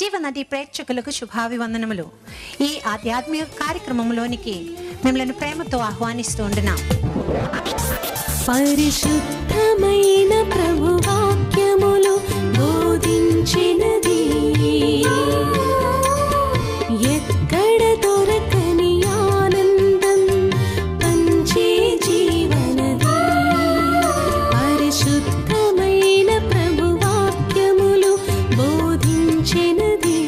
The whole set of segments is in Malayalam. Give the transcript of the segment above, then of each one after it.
జీవనది ప్రేక్షకులకు శుభాభివందనములు. ఈ ఆధ్యాత్మిక కార్యక్రమంలోనికి మిమ్మల్ని ప్రేమతో ఆహ్వానిస్తూ ఉంటున్నాం. పరిశుద్ధమైన ప్రభు వాక్యములు బోధించినది, ఎక్కడ దొరకని ఆనందం పంచే జీవనది. పరిశుద్ధమైన ప్రభు వాక్యములు బోధించినది,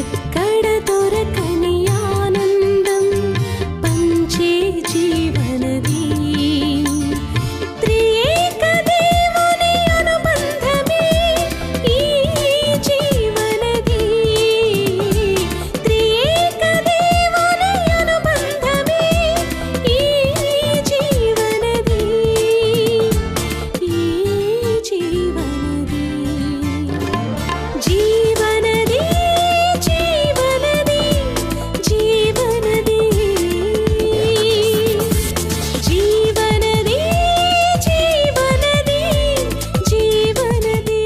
ఎక్కడ దొరకని ఆనందం పంచే జీవనది. త్రియేక దేవుని అనుబంధమే ఈ జీవనది. త్రియేక దేవుని అనుబంధమే ఈ జీవనది. ఈ జీవనది జీవనది జీవనది జీవనది జీవనది జీవనది జీవనది.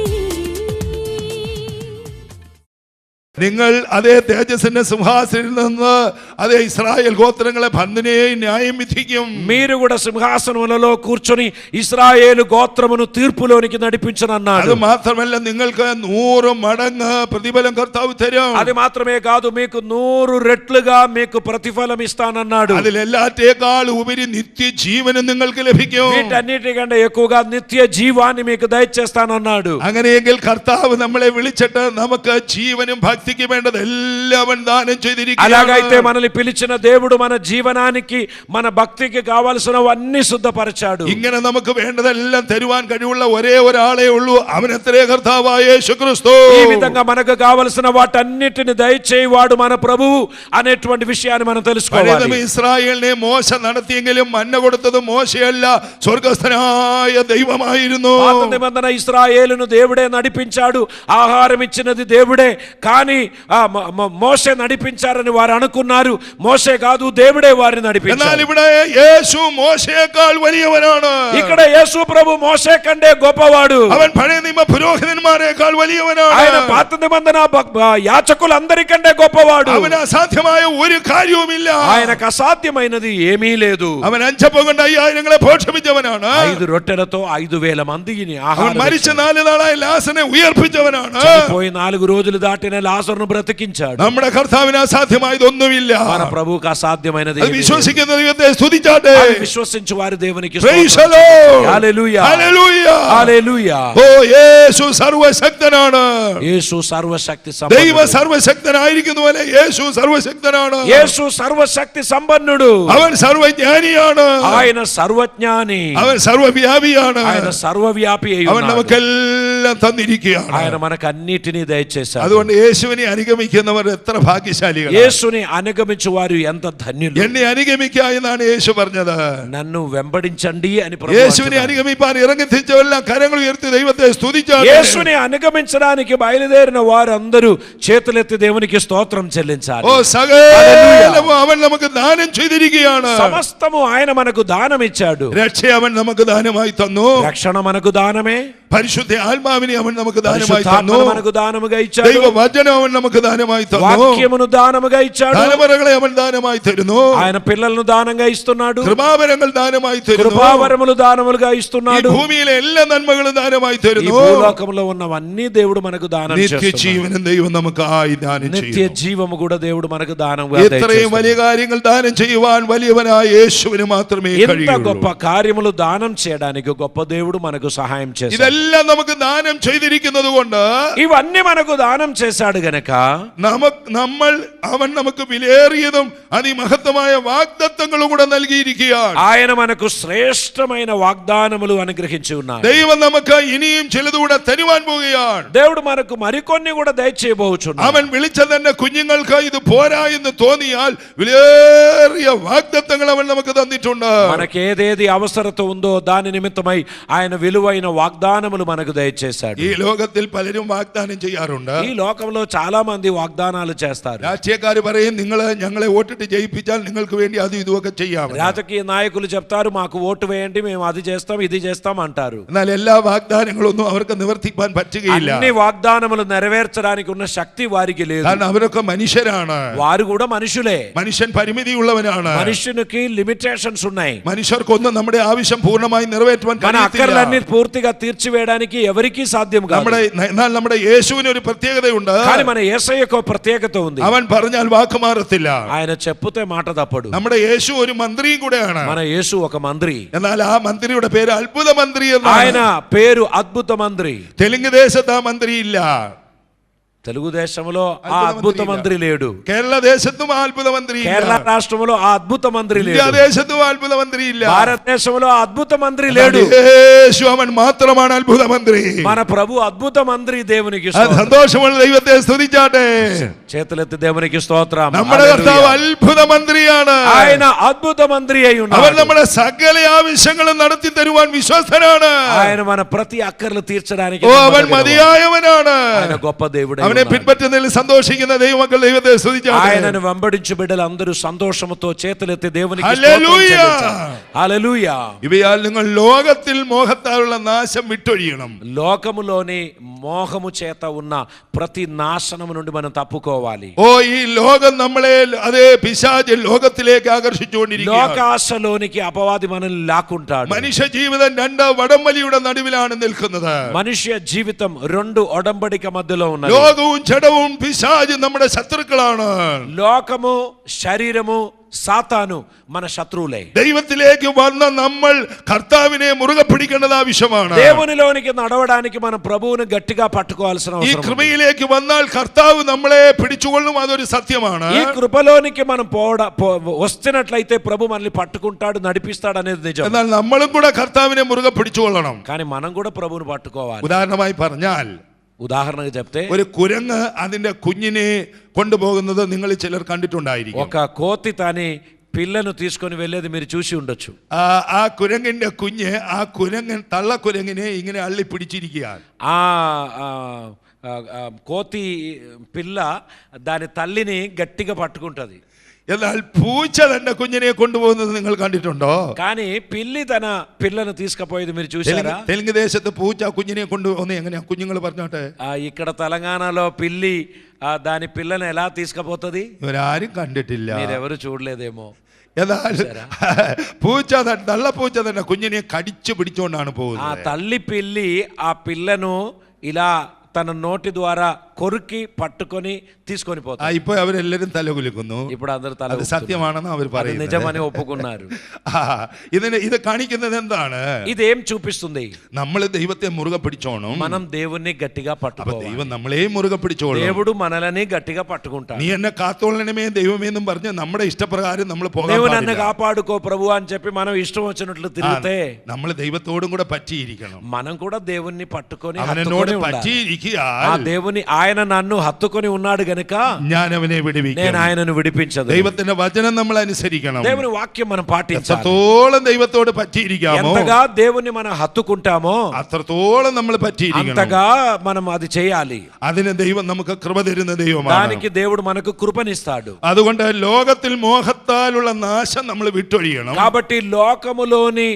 നിങ്ങൾ അതേ തേജസ്സിന്റെ സിംഹാസനത്തിൽ നിന്ന് അതേ ഇസ്രായേൽ ഗോത്രങ്ങളെ പന്തിനെയും ന്യായം വിധിക്കും. మీరు కూడా సింహాసనములలో కూర్చొని ఇశ్రాయేలు గోత్రమును తీర్పులోనికి నడిపించనన్నాడు. അത് മാത്രമല്ല, നിങ്ങൾക്ക് 100 മടങ്ങ് പ്രതിഫലം കർത്താവ് തരും. అది మాత్రమే కాదు, మీకు 100 రెట్లుగా మీకు ప్రతిఫలం ఇస్తానన్నాడు. അതിലെല്ലാറ്റേക്കാൾ ഉപരി നിത്യജീവനും നിങ്ങൾക്ക് ലഭിക്കും. వీటన్నిటికంటే ఎక్కువగా నిత్య జీవాన్ని మీకు దయచేస్తానన్నాడు. അങ്ങനെയെങ്കിൽ കർത്താവ് നമ്മളെ വിളിച്ചിട്ട് നമുക്ക് ജീവനും ഭക്തിക്ക് വേണ്ടതെല്ലാം അവൻ ദാനം ചെയ്തിരിക്കുന്നു. అలాగైతే మనల్ని పిలిచిన దేవుడు మన జీవనానికి మన భక్తికి కావాల్సినవన్నీ శుద్ధపరిచాడు. ഇങ്ങനെ നമുക്ക് വേണ്ടതെല്ലാം തരുവാൻ കഴിവുള്ള ഒരേ ഒരാളേ ഉള്ളൂ. അവനത്രേ കർത്താവായ യേശുക്രിസ്തു. ఈ విధంగా మనకు కావలసిన వాటన్నిటిని దయచేయవాడు మన ప్రభువు అనేటువంటి విషయాన్ని మనం తెలుసుకోవాలి. ഇസ്രായേലിനെ മോശ നടത്തിയെങ്കിലും മന്ന കൊടുത്തത് മോശയല്ല, സ്വർഗസ്ഥനായ ദൈവമായിരുന്നു. పాత నిబంధన ఇశ్రాయేలును దేవుడే నడిపించాడు, ఆహారం ఇచ్చినది దేవుడే. కానీ మోషే నడిపించారని వారు అనుకున్నారు. మోషే కాదు, దేవుడే వారిని నడిపించాడు. എന്നാൽ ഇവിടെ യേശു മോശയേക്കാൾ വലിയവനാണ്. ఇక్కడ యేసు ప్రభు మోషే కంటే గొప్పవాడు. അവൻ പഴയ നിയമ പുരോഹിതന്മാരെക്കാൾ വലിയവനാണ്. ఆయన పాత నిబంధన యాజకులందరికంటే గొప్పవాడు. അവന് അസാധ്യമായ ഒരു കാര്യവുമില്ല. ఆయనకు అసాధ్యమైనది ఏమీ లేదు. അവൻ അഞ്ചപ്പം കൊണ്ട് 5000 പോഷിപ്പിച്ചവനാണ്. 5 రొట్టెలతో 5000 మందిని അവൻ ఆహారం മരിച്ച 4 നാളായി ലാസനെ ഉയർപ്പിച്ചവനാണ്. చనిపోయి 4 రోజులు దాటిన లాజరును బ్రతికించాడు. നമ്മുടെ കർത്താവിന് അസാധ്യമായതൊന്നുമില്ല. మన ప్రభువుకు అసాధ్యమైనది അത് വിശ്വസിക്കുന്ന ദൈവത്തെ സ്തുതിച്ചാട്ടെ. విశ్వసించు వారి దేవునికి Praise the Lord. Hallelujah Hallelujah. హల్లెలూయా. ഓ യേശു സർവശക്തനാണ്. యేసు సర్వశక్తి ദൈവ సంపన్నుడు. സർവശക്തനായിരിക്കുന്ന പോലെ യേശു സർവശക്തനാണ്. యేసు సర్వశక్తి సంపన్నుడు. അവൻ സർവജ്ഞാനിയാണ്. ఆయన సర్వజ్ఞాని. അവൻ സർവവ്യാപിയാണ്. ఆయన సర్వవ్యాపి అయి അവൻ ఉన్నాడు. നമുക്കെല്ലാം തന്നിരിക്കുകയാണ്. ఆయన మనకు అన్నిటినీ దయచేశాడు. അതുകൊണ്ട് യേശുവിനെ അനുഗമിക്കുന്നവർ എത്ര ഭാഗ്യശാലികളാണ്. యేసుని అనుగమించు వారు ఎంత ధన్యులు. എന്നെ അനുഗമിക്കുക എന്നാണ് യേശു പറഞ്ഞത്. నన్ను వెంబడించండి అని ప్రభు യേശുവിനെ అంటున్నాడు. അനുഗമിപ്പാൻ ഇറങ്ങിത്തിരിച്ചവരെല്ലാം കരങ്ങൾ ഉയർത്തി ദൈവത്തെ സ്തുതിച്ചാട്ടെ. యేసుని అనుగమించడానికి బయలుదేరిన వారందరూ చేతులెత్తి దేవునికి స్తోత్రం చెల్లించాలి. ഓ സകലവും അവൻ നമുക്ക് ദാനം ചെയ്തിരിക്കുകയാണ്. సమస్తము ఆయన మనకు దానం ఇచ్చాడు. രക്ഷ അവൻ നമുക്ക് ദാനമായി തന്നു. రక్షణ మనకు దానమే. പരിശുദ്ധ ആത്മാവിനെ അവൻ നമുക്ക് ദാനമായി തന്നു. పరిశుద్ధాత్మను మనకు దానముగా ఇచ్చాడు. ദൈവവചനം അവൻ നമുക്ക് ദാനമായി തന്നു. వాక్యమును దానముగా ఇచ్చాడు. ദാനവരങ്ങളെ അവൻ ദാനമായി തരുന്നു. ఆయన పిల్లలను దానంగా ఇస్తున్నాడు. കൃപാവരങ്ങൾ ദാനമായി തരുന്നു. కృపావరములు దానములుగా ఇస్తున్నాడు. ഈ ഭൂമിയിലെ എല്ലാ നന്മകളും ദാനമായി ఈ തരുന്നു. భూలోకంలో ఉన్నవన్నీ దేవుడు మనకు దానం చేస్తున్నాడు. നിത്യജീവനും ദൈവം നമുക്കായി ദാനം నిత్య ചെയ്യുന്നു. జీవము కూడా దేవుడు మనకు దానంగా ഇത്രയും വലിയ കാര്യങ്ങൾ ദാനം ചെയ്യുവാൻ വലിയവനായ യേശുവിന് മാത്രമേ ఇంత കഴിയുള്ളൂ. గొప్ప కార్యములు దానం చేయడానికి గొప్ప దేవుడు మనకు సహాయం చేశాడు. ഇതെല്ലാം നമുക്ക് ദാനം ചെയ്തിരിക്കുന്നത് കൊണ്ട് ఇవన్నీ మనకు దానం చేశాడు గనక അവൻ നമുക്ക് വിലയേറിയതും അതിമഹത്തമായ വാഗ്ദത്തങ്ങളും കൂടെ നൽകിയിരിക്കുകയാണ്. ఆయన మనకు శ్రేష్టమైన వాగ్దానములు అనుగ్రహించి ఉన్నాడు. ദൈവം നമുക്ക് ഇനിയും ചിലതുകൂടെ തരുവാൻ പോവുകയാണ്. దేవుడు మనకు మరికొన్ని కూడా దయచేయబోచున్నాడు. അവൻ വിളിച്ച തന്നെ കുഞ്ഞുങ്ങൾക്ക് ഇത് പോരാ എന്ന് തോന്നിയാൽ വിലയേറിയ വാഗ്ദത്തങ്ങൾ അവൻ നമുക്ക് തന്നിട്ടുണ്ട്. మనకి ఏదేది అవసరత ఉందో దాని నిమిత్తమై ఆయన విలువైన వాగ్దానములు వాగ్దానములు మనకు దయచేశాడు. ഈ ലോകത്തിൽ പലരും വാഗ്ദാനം ചെയ്യാറുണ്ട്. ఈ లోకంలో చాలా మంది వాగ్దానాలు చేస్తారు. രാഷ്ട്രീയക്കാർ പറയും നിങ്ങൾ ഞങ്ങളെ വോട്ടിട്ട് ജയിപ്പിച്ചാൽ നിങ്ങൾക്ക് വേണ്ടി അതും ഇതുമൊക്കെ ചെയ്യാം. రాజకీయ నాయకులు చెప్తారు మాకు ఓటు వేయండి మేము అది చేస్తాం ఇది చేస్తాం అంటారు. എന്നാൽ എല്ലാ വാഗ്ദാനങ്ങളൊന്നും അവർക്ക് നിവർത്തിക്കാൻ പറ്റുകയില്ല. అన్ని వాగ్దానములు నెరవేర్చడానికి ఉన్న శక్తి వారికి లేదు. കാരണം അവരൊക്കെ മനുഷ്യരാണ്. వారు కూడా మనుషులే. മനുഷ്യൻ പരിമിതിയുള്ളവനാണ്. మనుషునికి లిమిటేషన్స్ ఉన్నాయి. മനുഷ്യർക്കൊന്നും നമ്മുടെ ആവശ്യം പൂർണ്ണമായി നിറവേറ്റുവാൻ మన అక్కర్లన్నీ పూర్తిగా తీర్చివేయడానికి ఎవరికీ సాధ్యం కాదు. എന്നാൽ നമ്മുടെ യേശുവിന് ഒരു പ്രത്യേകതയുണ്ട്. కానీ మన యేసయ్యకు ఒక ప్రత్యేకత ఉంది. അവൻ പറഞ്ഞാൽ വാക്ക് മാറത്തില്ല. ఆయన చెప్పుతే మాట తప్పడు. നമ്മുടെ യേശു ഒരു മന്ത്രിയും കൂടെയാണ്. మన యేసు ఒక మంత్రి. എന്നാൽ ആ മന്ത്രിയുടെ പേര് അത്ഭുത മന്ത്രി ఆయన എന്നാണ്. పేరు అద్భుత మంత్రి. തെലുങ്ക് ദേശത്ത് ആ മന്ത്രി ഇല്ല. తెలుగు దేశంలో ఆ అద్భుత మంత్రి లేడు. കേരള ദേശത്തും ആ അത്ഭുത മന്ത്രി ഇല്ല. కేరళ రాష్ట్రంలో ఆ అద్భుత మంత్రి లేడు. ഇന്ത്യ ദേശത്തും ആ അത്ഭുത മന്ത്രി ഇല്ല. భారతదేశంలో ఆ అద్భుత మంత్రి లేడు. യേശു അവൻ മാത്രമാണ് അത്ഭുത മന്ത്രി. మన ప్రభు అద్భుత మంత్రి. దేవునికి സന്തോഷമുള്ള ദൈവത്തെ സ്തുതിച്ചാട്ടെ. చేతులెత్తి దేవునికి స్తోత్రం. നമ്മുടെ കർത്താവ് അത്ഭുത മന്ത്രിയാണ്. ఆయన అద్భుత మంత్రి అయి അവൻ ఉన్నాడు. നമ്മുടെ സകല ആവശ്യങ്ങളും നടത്തി തരുവാൻ വിശ്വസ്തനാണ്. ఆయన మన ప్రతి అక్కర్లు తీర్చడానికి അവൻ മതിയായവനാണ്. ఆయన గొప్ప దేవుడు. അവനെ പിൻപറ്റുന്നതിൽ സന്തോഷിക്കുന്ന ദൈവമക്കൾ ദൈവത്തെ സ്തുതിച്ചാട്ടെ. ఆయనను వెంబడించు బిడ్డలందరూ సంతోషముతో చేతులెత్తి దేవునికి ഹല്ലേലൂയ. హల్లెలూయా. ഇവയാൽ നിങ്ങൾ ലോകത്തിൽ മോഹത്താലുള്ള നാശം വിട്ടൊഴിയണം. లోకములోని మోహము చేత ఉన్న ప్రతి నాశనము నుండి మనం తప్పుకోవాలి. ഓ ഈ ലോകം നമ്മളെ അതേ പിശാച് ലോകത്തിലേക്ക് ആകർഷിച്ചുകൊണ്ടിരിക്കുകയാണ്. లోకాశలోనికి అపవాది మనల్ని లాక్కుంటాడు. മനുഷ്യ ജീവിതം രണ്ട് വടംവലിയുടെ നടുവിലാണ് നിൽക്കുന്നത്. మనుష్య జీవితం రెండు ఒడంబడిక మధ్యలో ఉన్నది. ലോകവും ജഡവും പിശാചും നമ്മുടെ ശത്രുക്കളാണ്. లోకము శరీరము సాతాను మన శత్రువులే. ദൈവത്തിലേക്ക് വന്ന നമ്മൾ കർത്താവിനെ മുറുകെ പിടിക്കേണ്ടത് ആവശ്യമാണ്. దేవునిలోనికి నడవడానికి మనం ప్రభువును గట్టిగా పట్టుకోవాల్సిన ഈ అవసరం ఉంది. കൃപയിലേക്ക് വന്നാൽ കർത്താവ് നമ്മളെ പിടിച്ചുകൊള്ളും. അതൊരു സത്യമാണ്. ఈ కృపలోనికి మనం వస్తున్నట్లయితే ప్రభు మనల్ని పట్టుకుంటాడు నడిపిస్తాడు అనేది నిజం. എന്നാൽ നമ്മളും കൂടെ കർത്താവിനെ മുറുകെ പിടിച്ചുകൊള്ളണം. కానీ మనం కూడా ప్రభువును పట్టుకోవాలి. ഉദാഹരണമായി പറഞ്ഞാൽ ఉదాహరణకు చెప్తే ഒരു കുരങ്ങ് അതിന്റെ കുഞ്ഞിനെ കൊണ്ടുപോകുന്നത് നിങ്ങൾ ചിലർ കണ്ടിട്ടുണ്ടായിരിക്കും. ఒక కోతి తాని పిల్లను తీసుకొని వెళ్ళేది మీరు చూసి ఉండొచ్చు. ആ കുരങ്ങിന്റെ കുഞ്ഞ് ആ കുരങ്ങൻ തള്ളക്കുരങ്ങിനെ ഇങ്ങനെ അള്ളി പിടിച്ചിരിക്കുകയാണ്. ఆ కోతి పిల్ల దాని తల్లిని గట్టిగా పట్టుకుంటది. എന്നാൽ പൂച്ച തന്റെ കുഞ്ഞിനെ കൊണ്ടുപോകുന്നത് നിങ്ങൾ കണ്ടിട്ടുണ്ടോ? కానీ పిల్లి తన పిల్లను తీసుకుపోయేది మీరు చూసారా? തെലുങ്ക് ദേശത്ത് പൂച്ച കുഞ്ഞിനെ കൊണ്ടുപോകുന്നത് എങ്ങനെയാ? കുഞ്ഞുങ്ങൾ പറഞ്ഞോട്ടെ. ఇక్కడ తెలంగాణలో పిల్లి దాని పిల్లను ఎలా తీసుకుపోతుంది? ഇവരാരും കണ്ടിട്ടില്ല. మీరెవరు చూడలేదేమో. എന്നാൽ പൂച്ച തള്ളപ്പൂച്ച തന്നെ കുഞ്ഞിനെ കടിച്ചു പിടിച്ചുകൊണ്ടാണ് ఆ പോകുന്നത്. తల్లి పిల్లి ఆ పిల్లను ఇలా తన నోటి ద్వారా కొరికి పట్టుకొని తీసుకొని పోతారు. ഇപ്പൊ അവരെല്ലാരും തലകുലുക്കുന്നു. ఇప్పుడు అందరూ తల അത് సత్యമാണെന്ന് അവർ అది പറയുന്നത്. నిజమని ఒప్పుకున్నారు. ഇത് കാണിക്കുന്നത് എന്താണ്? ఇదేం చూపిస్తుంది? നമ്മൾ ദൈവത്തെ മുറുകെ പിടിച്ചോണം. మనం దేవుణ్ణి గట్టిగా അപ്പൊ పట్టుకోవాలి. ദൈവം നമ്മളെയും മുറുകെ പിടിച്ചോളും. దేవుడు మనల్ని గట్టిగా పట్టుకుంటాడు. നീ എന്നെ കാത്തോളണമേ ദൈവമേ എന്നും പറഞ്ഞ് നമ്മുടെ ഇഷ്ടപ്രകാരം നമ്മൾ പോകാൻ నీవు నన్ను പാടില്ല. కాపాడుకో ప్రభు అని చెప్పి మనం ఇష్టం వచ్చినట్లు తిరిగితే നമ്മൾ ദൈവത്തോടും കൂടെ പറ്റിയിരിക്കണം. మనం కూడా దేవుణ్ణి పట్టుకొని അവനോട് హత్తుకొని ఉండాలి. പറ്റിയിരിക്കാൻ ఆ దేవుని ఆయన నన్ను హత్తుకొని ఉన్నాడు గనుక ഞാൻ അവനെ నేను വിടുവിക്കും. ఆయనను విడిపించదు. ദൈവത്തിന്റെ വചനം നമ്മൾ അനുസരിക്കണം. దేవుని వాక్యం మనం పాటించాలి. എത്രത്തോളം ദൈവത്തോട് പറ്റിയിരിക്കാമോ ఎంతగా దేవుని మనం హత్తుకుంటామో അത്രത്തോളം നമ്മൾ പറ്റിയിരിക്കണം. అంతగా మనం అది చేయాలి. അതിന് ദൈവം നമുക്ക് കൃപ തരുന്ന ദൈവമാണ്. దానికి దేవుడు మనకు కృపనిస్తాడు. അതുകൊണ്ട് ലോകത്തിൽ മോഹത്താലുള്ള നാശം നമ്മൾ വിട്ടൊഴിയണം. కాబట్టి లోకములోని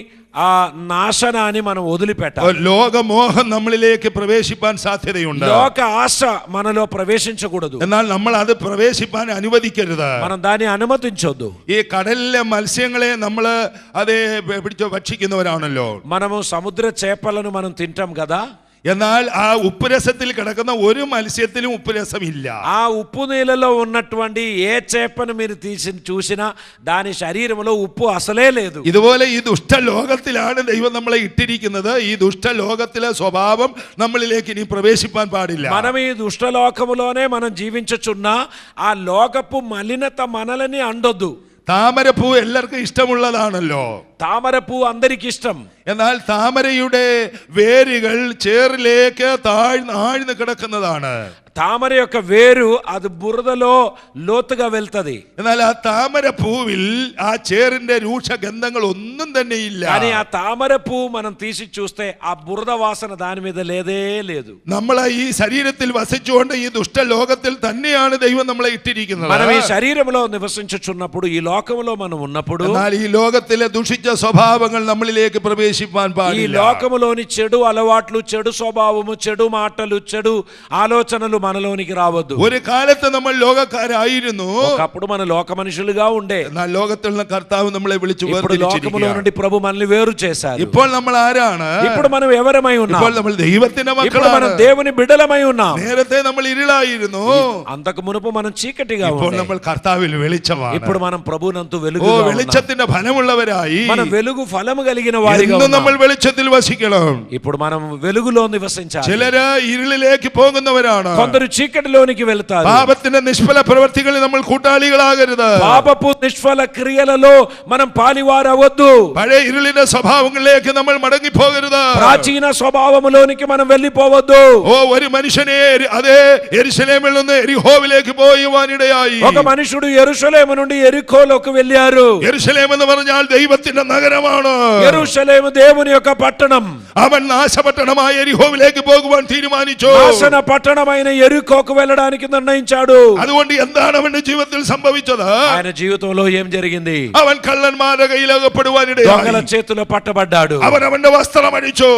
ఆ నాశనాన్ని మనం వదిలిపెట్టాలి. ലോകമോഹം നമ്മളിലേക്ക് പ്രവേശിപ്പാൻ സാധ്യതയുണ്ട്. లోక ఆశ మనలో ప్రవేశించకూడదు. എന്നാൽ നമ്മൾ അത് പ്രവേശിപ്പാൻ അനുവദിക്കരുത്. మనం దాన్ని అనుమతించొద్దు. ഈ കടലിലെ മത്സ്യങ്ങളെ നമ്മൾ അതേ പിടിച്ച് ഭക്ഷിക്കുന്നവരാണല്ലോ. మనము సముద్ర చేపలను మనం తింటాం కదా. എന്നാൽ ആ ഉപ്പുരസത്തിൽ കിടക്കുന്ന ഒരു മത്സ്യത്തിലും ഉപ്പുരസമില്ല. ఆ ఉప్పు నీళ్ళలో ఉన్నటువంటి ఏ చేపను మీరు చూసినా దాని శరీరంలో ఉప్పు అసలే లేదు. ഇതുപോലെ ഈ ദുഷ്ടലോകത്തിലാണ് ദൈവം നമ്മളെ ഇട്ടിരിക്കുന്നത്. ഈ ദുഷ്ടലോകത്തിലെ സ്വഭാവം നമ്മളിലേക്ക് ഇനി പ്രവേശിപ്പാൻ പാടില്ല. మనం ఈ దుష్టలోకములోనే మనం జీవించుచున్నా ఆ లోకపు మలినత మనల్ని అండొద్దు. താമരപ്പൂ എല്ലാവർക്കും ഇഷ്ടമുള്ളതാണല്ലോ. താമരപ്പൂ అందరికి ഇഷ്ടം. എന്നാൽ താമരയുടെ വേരുകൾ ചേറിലേക്ക് ആഴ്ന്ന് കിടക്കുന്നതാണ്. తామర యొక్క వేరు అది బురదలో లోతుగా వెళ్తది. എന്നാൽ ആ താമര പൂവിൽ ആ ചേറിന്റെ രൂക്ഷ ഗന്ധങ്ങൾ ഒന്നും തന്നെ ഇല്ല. కానీ ఆ తామర పువ్వు మనం తీసి చూస్తే ఆ బురద వాసన దాని మీద లేదే లేదు. നമ്മൾ ഈ ശരീരത്തിൽ വസിച്ചുകൊണ്ട് ഈ ദുഷ്ടലോകത്തിൽ തന്നെയാണ് ദൈവം നമ്മളെ ഇട്ടിരിക്കുന്നത്. మనం ఈ శరీరంలో నివసించుచున్నప్పుడు ఈ లోకములో మనం ఉన్నప్పుడు എന്നാൽ ఈ ലോകത്തിലെ ദുഷിച്ച സ്വഭാവങ്ങൾ നമ്മളിലേക്ക് പ്രവേശിപ്പാൻ ఈ പാടില്ല. లోకములోని చెడు అలవాట్లు, చెడు స్వభావము, చెడు మాటలు, చెడు ఆలోచనలు మనలోనికి రావద్దు. ഒരു കാലത്ത് നമ്മൾ ലോകക്കാരായിരുന്നു. ఒకప్పుడు మన లోక మనుషులుగా ఉండే. എന്നാൽ ലോകത്തിൽ നിന്ന് കർത്താവ് നമ്മളെ വിളിച്ചു ఇప్పుడు లోకములో నుండి ప్రభు మనల్ని వేరు చేశారు. ഇപ്പോൾ നമ്മൾ ആരാണ്? ఇప్పుడు మనం ఎవరమై ఉన్నాం? ഇപ്പോൾ നമ്മൾ ദൈവത്തിന്റെ ఇప్పుడు మనం മക്കളാണ്. దేవుని బిడ్డలమై ఉన్నాం. നേരത്തെ നമ്മൾ ഇരുളായിരുന്നു. అంతకు మునుపు మనం చీకటిగా ഇപ്പോൾ ఉండే. നമ്മൾ കർത്താവിൽ വെളിച്ചമാണ്. ఇప్పుడు మనం ప్రభునంతు ഓ వెలుగుగా ఉన్నాం. വെളിച്ചത്തിന്റെ ഫലമുള്ളവരായി మనం వెలుగు ఫలము కలిగిన వారిగా എന്നും ఉన్నాం. നമ്മൾ വെളിച്ചത്തിൽ വസിക്കണം. ఇప్పుడు మనం వెలుగులో నివసించాలి. ചിലര് ഇരുളിലേക്ക് പോകുന്നവരാണ്. కొందరు చీకటిలోనికి వెళ్తారు. പാപത്തിന്റെ നിഷ്ഫല പ്രവർത്തികളിൽ നമ്മൾ കൂട്ടാളികളാകരുത്. పాపపు నిష్ఫల క్రియలలో మనం పాలివారవద్దు. പഴയ ഇരുളിന്റെ സ്വഭാവങ്ങളിലേക്ക് നമ്മൾ മടങ്ങിപ്പോകരുത്. ప్రాచీన స్వభావములోనికి మనం వెళ్ళిపోవద్దు. ഓ ഒരു മനുഷ്യനെ അതേ യെരുശലേമിൽ നിന്ന് എരിഹോവിലേക്ക് പോയുവാനിടയായി. ఒక మనుషుడు యెరూషలేము నుండి ఎరికోలోకి వెళ్ళారు. യെരുശലേം എന്ന് പറഞ്ഞാൽ ദൈവത്തിന്റെ നഗരമാണ്. యెరూషలేము దేవుని యొక్క పట్టణం. അവൻ നാശപട്ടണമായ എരിഹോവിലേക്ക് പോകുവാൻ തീരുമാനിച്ചു. నాశన పట్టణమైన ఎరికోకు వెళ్ళడానికి నిర్ణయించాడు. അതുകൊണ്ട് എന്താണ് അവന്റെ ജീവിതത്തിൽ സംഭവിച്ചത്? ఆయన జీవితంలో ఏం జరిగింది? അവൻ കള്ളന്മാരുടെ കയ്യിൽ അകപ്പെടുവാനിടയായി. దొంగల చేతిలో పట్టబడ్డాడు. അവൻ അവന്റെ വസ്ത്രം അടിച്ചു.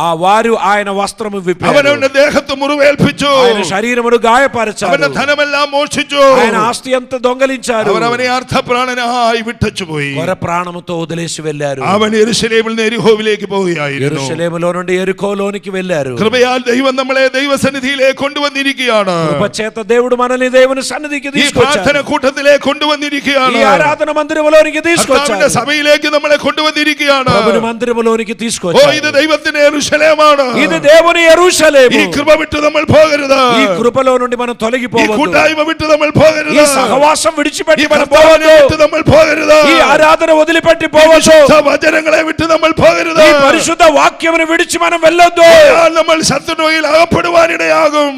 ఆ వారు ఆయన వస్త్రము విప్పారు. അവൻ അവന്റെ ദേഹത്ത് മുറിവേൽപ്പിച്ചു. ఆయన శరీరమును గాయపరిచారు. അവന്റെ ധനമെല്ലാം മോഷ്ടിച്ചു. ఆయన ఆస్తి అంతా దొంగలించారు. അവർ അവനെ അർത്ഥപ്രാണനായി വിട്ടച്ചുപോയി. కొర ప్రాణముతో వదిలేసి వెళ్ళారు. അവൻ യെരൂശലേമിൽ നിന്ന് എരിഹോവിലേക്ക് പോവുകയായിരുന്നു. యెరూషలేములో నుండి ఎరికోలోనికి వెళ్ళారు. കൃപയാൽ ദൈവം നമ്മളെ ദൈവസന്നിധിയിലേക്ക് കൊണ്ടുവന്നിരിക്കുകയാണ്. కృపచేత దేవుడు మనల్ని దేవుని సన్నిధికి ഈ പ്രാർത്ഥന తీసుకొచ్చాడు. കൂട്ടത്തിലേക്ക് കൊണ്ടുവന്നിരിക്കുകയാണ്. ఈ ఆరాధన మందిరములోనికి കർത്താവിന്റെ తీసుకొచ్చాడు. സഭയിലേക്ക് നമ്മളെ കൊണ്ടുവന്നിരിക്കുകയാണ്. ప్రభుని మందిరములోనికి ഓ తీసుకొచ్చాడు. ഇത് ദൈവത്തിന്റെ യെരൂശലേമാണ്. ఇది దేవుని యెరూషలేము. ഈ കൃപ വിട്ട് നമ്മൾ പോകരുത്. ఈ కృపలో నుండి మనం ഈ తొలగిపోవద్దు. കൂട്ടായ്മ വിട്ട് നമ്മൾ പോകരുത്. ఈ సహవాసం విడిచిపెట్టి ഈ మనం ഭർത്താവിനെ పోవద్దు. വിട്ട് നമ്മൾ പോകരുത്. ఈ ఆరాధన వదిలిపెట్టి ഈ పోవద్దు. വിശുദ്ധ വചനങ്ങളെ വിട്ട് നമ്മൾ പോകരുത്. ఈ పరిశుద్ధ వాక్యమును విడిచి మనం వెళ్ళొద్దు. പോയാൽ നമ്മൾ ശത്രുവിൽ അകപ്പെടുവാനിടയാകും.